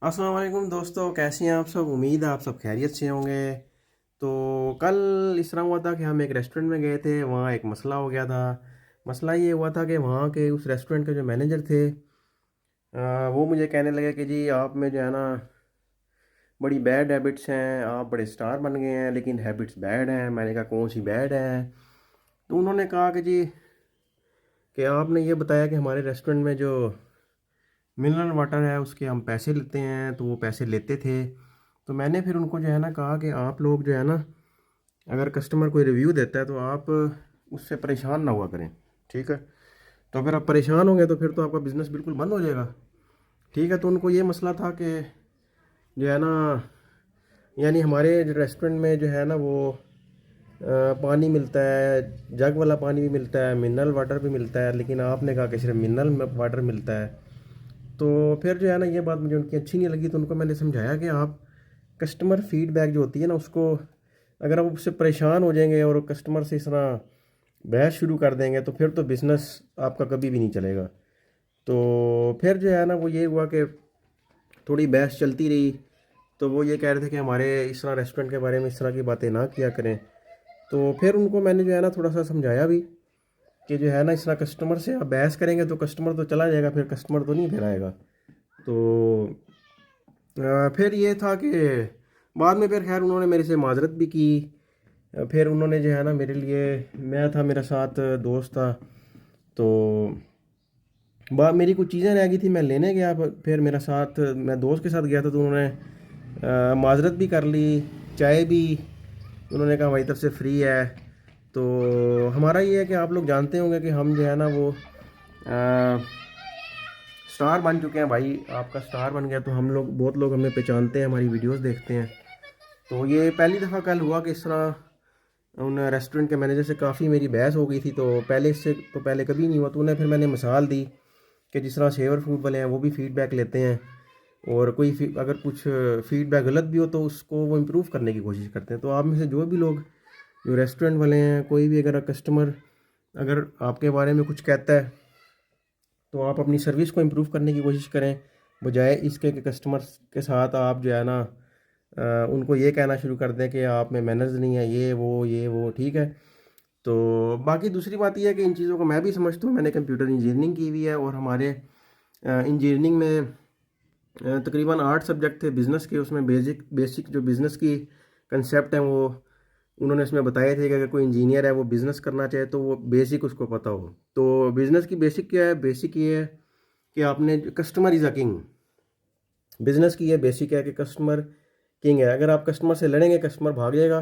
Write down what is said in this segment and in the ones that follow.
अस्सलाम वालेकुम दोस्तों, कैसे हैं आप सब। उम्मीद है आप सब खैरियत से होंगे। तो कल इस तरह हुआ था कि हम एक रेस्टोरेंट में गए थे, वहाँ एक मसला हो गया था। मसला ये हुआ था कि वहाँ के उस रेस्टोरेंट के जो मैनेजर थे, वो मुझे कहने लगे कि जी आप में जो है ना बड़ी बैड हैबिट्स हैं, आप बड़े स्टार बन गए हैं लेकिन हैबिट्स बैड हैं। मैंने कहा कौन सी बैड है। तो उन्होंने कहा कि जी कि आपने ये बताया कि हमारे रेस्टोरेंट में जो मिनरल वाटर है उसके हम पैसे लेते हैं, तो वो पैसे लेते थे। तो मैंने फिर उनको जो है ना कहा कि आप लोग जो है ना अगर कस्टमर कोई रिव्यू देता है तो आप उससे परेशान ना हुआ करें, ठीक है। तो अगर आप परेशान होंगे तो फिर तो आपका बिज़नेस बिल्कुल बंद हो जाएगा, ठीक है। तो उनको ये मसला था कि जो है ना, यानी हमारे जो रेस्टोरेंट में जो है ना वो पानी मिलता है, जग वाला पानी भी मिलता है, मिनरल वाटर भी मिलता है, लेकिन आपने कहा कि सिर्फ मिनरल वाटर मिलता है। तो फिर जो है ना ये बात मुझे उनकी अच्छी नहीं लगी। तो उनको मैंने समझाया कि आप कस्टमर फीडबैक जो होती है ना उसको, अगर आप उससे परेशान हो जाएंगे और कस्टमर से इस तरह बहस शुरू कर देंगे तो फिर तो बिज़नेस आपका कभी भी नहीं चलेगा। तो फिर जो है ना वो ये हुआ कि थोड़ी बहस चलती रही। तो वो ये कह रहे थे कि हमारे इस तरह रेस्टोरेंट के बारे में इस तरह की बातें ना किया करें। तो फिर उनको मैंने जो है ना थोड़ा सा समझाया भी कि जो है ना इस तरह कस्टमर से आप बहस करेंगे तो कस्टमर तो चला जाएगा, फिर कस्टमर तो नहीं फिर आएगा। तो फिर ये था कि बाद में फिर खैर उन्होंने मेरे से माजरत भी की। फिर उन्होंने जो है ना मेरे लिए, मैं था मेरा साथ दोस्त था, तो बात मेरी कुछ चीज़ें रह गई थी, मैं लेने गया। फिर मेरा साथ, मैं दोस्त के साथ गया था, तो उन्होंने माजरत भी कर ली, चाय भी उन्होंने कहा हमारी तरफ से फ्री है। तो हमारा ये है कि आप लोग जानते होंगे कि हम जो है ना वो स्टार बन चुके हैं भाई। आपका स्टार बन गया तो हम लोग, बहुत लोग हमें पहचानते हैं, हमारी वीडियोस देखते हैं। तो ये पहली दफ़ा कल हुआ कि इस तरह उन रेस्टोरेंट के मैनेजर से काफ़ी मेरी बहस हो गई थी। तो पहले इससे तो पहले कभी नहीं हुआ। तो उन्हें फिर मैंने मिसाल दी कि जिस तरह शेवर फूड वाले हैं वो भी फीडबैक लेते हैं, और कोई अगर कुछ फीडबैक गलत भी हो तो उसको वो इम्प्रूव करने की कोशिश करते हैं। तो आप में से जो भी लोग, जो रेस्टोरेंट वाले हैं, कोई भी अगर कस्टमर अगर आपके बारे में कुछ कहता है तो आप अपनी सर्विस को इम्प्रूव करने की कोशिश करें, बजाय इसके कि कस्टमर्स के साथ आप जो है ना उनको ये कहना शुरू कर दें कि आप में मैनर्स नहीं है, ये वो, ठीक है। तो बाकी दूसरी बात यह है कि इन चीज़ों को मैं भी समझता हूँ। मैंने कंप्यूटर इंजीनियरिंग की हुई है, और हमारे इंजीनियरिंग में तकरीबन 8 सब्जेक्ट थे बिज़नेस के। उसमें बेसिक बेसिक जो बिज़नेस की कंसेप्ट हैं वो उन्होंने इसमें बताए थे कि अगर कोई इंजीनियर है वो बिज़नेस करना चाहे तो वो बेसिक उसको पता हो। तो बिज़नेस की बेसिक क्या है? बेसिक ये है कि आपने, customer is a king. Business की ये बेसिक है कि कस्टमर किंग है। अगर आप कस्टमर से लड़ेंगे, कस्टमर भाग जाएगा,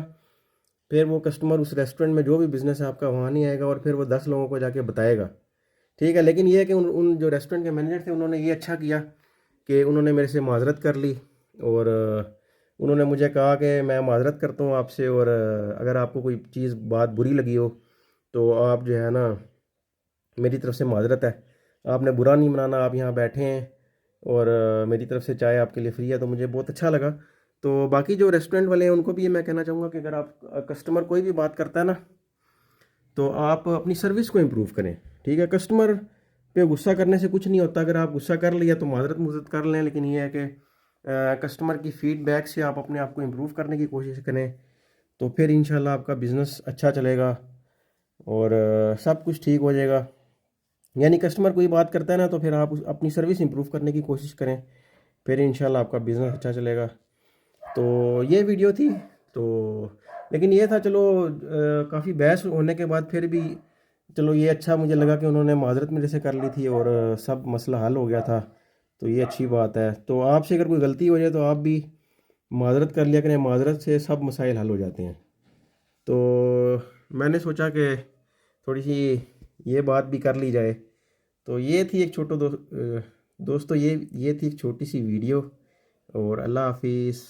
फिर वो कस्टमर उस रेस्टोरेंट में जो भी बिज़नेस है आपका वहाँ नहीं आएगा, और फिर वो 10 लोगों को जाके बताएगा, ठीक है। लेकिन ये है कि उन जो रेस्टोरेंट के मैनेजर थे उन्होंने ये अच्छा किया कि उन्होंने मेरे से माजरत कर ली, और उन्होंने मुझे कहा कि मैं माजरत करता हूँ आपसे, और अगर आपको कोई चीज़ बात बुरी लगी हो तो आप जो है ना, मेरी तरफ से माजरत है, आपने बुरा नहीं मनाना, आप यहाँ बैठे हैं, और मेरी तरफ से चाय आपके लिए फ्री है। तो मुझे बहुत अच्छा लगा। तो बाकी जो रेस्टोरेंट वाले हैं उनको भी ये मैं कहना चाहूँगा कि अगर आप, कस्टमर कोई भी बात करता है ना, तो आप अपनी सर्विस को इम्प्रूव करें, ठीक है। कस्टमर पे गुस्सा करने से कुछ नहीं होता। अगर आप गुस्सा कर लिया तो माजरत मुजरत कर लें, लेकिन ये है कि कस्टमर की फीडबैक से आप अपने आप को इम्प्रूव करने की कोशिश करें, तो फिर इंशाल्लाह आपका बिज़नेस अच्छा चलेगा, और सब कुछ ठीक हो जाएगा। यानी कस्टमर कोई बात करता है ना, तो फिर आप अपनी सर्विस इंप्रूव करने की कोशिश करें, फिर इंशाल्लाह आपका बिज़नेस अच्छा चलेगा। तो ये वीडियो थी। तो लेकिन ये था, चलो काफ़ी बहस होने के बाद फिर भी चलो ये अच्छा मुझे लगा कि उन्होंने माजरत मेरे से कर ली थी, और सब मसला हल हो गया था। तो ये अच्छी बात है। तो आपसे अगर कोई गलती हो जाए तो आप भी माजरत कर लिया करें, माजरत से सब मसाइल हल हो जाते हैं। तो मैंने सोचा कि थोड़ी सी ये बात भी कर ली जाए। तो ये थी एक दोस्तों, ये थी एक छोटी सी वीडियो, और अल्लाह हाफिज़।